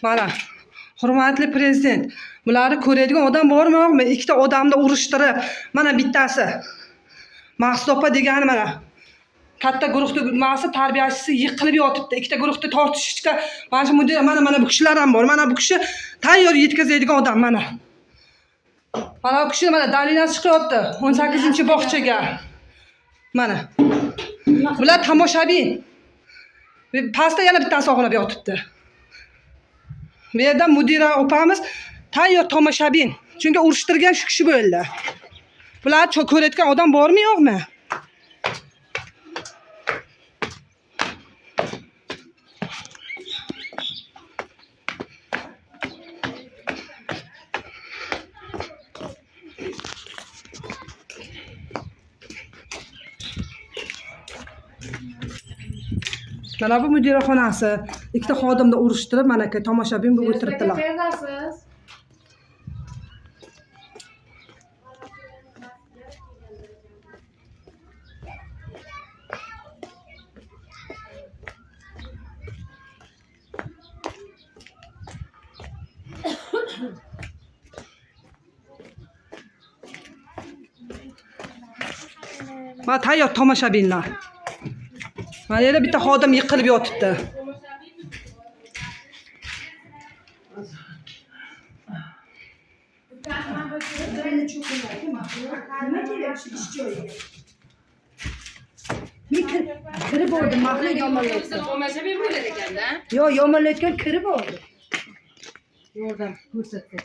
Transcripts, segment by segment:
Mana hurmatli prezident, bularni ko'radigan odam bormi yo'qmi? Ikkita odamni urishtirib, mana bittasi Maqsud opa degani mana katta guruhda ma'si tarbiyachisi yiqilib yotibdi. Ikkita guruhda tortishishga mana shu mudir mana bu kishilar ham bor. Mana bu kishi tayyor yetkazadigan odam mana. Mana bu kishi mana dalilasi chiqyapti 18-bog'chaga. Mana. Bular tomoshabin. Pastda yana bittasi og'rab yotibdi. Bu yerda mudira opamiz tayyor tomoshabin. Chunki urushtirgan shu kishi bo'ldi. Bular ko'rayotgan odam bormi yo'qmi? Mana bu mudiraxonasi ikkita xodimni urushtirib, mana aka tomoshabin bo'lib o'tiribdilar. Mana tayyor tomoshabinlar. Mana yerda bitta xodim yiqilib yotibdi. Kirib oldi, mahalla yomonlaydi. Tomoshabin bo'lar ekanda. Yo'q, yomonlayotgan kirib oldi. Yordam ko'rsatdi.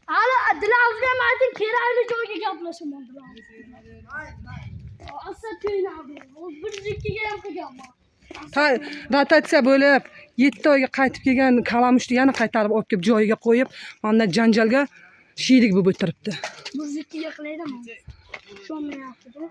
Hala Dilafga ayting, kerakli joyga gaplashmoqdilar. Asal to'ylardi. Bir-ikkiga ham qilganman. Rotatsiya bo'lib 7 oyga qaytib kelgan kalamushni yana qaytarib olib kelib joyiga qo'yib, mana janjalga shiylik bo'lib o'tiribdi. Bir-ikkiga qilaydimi? Shomlayapti-da.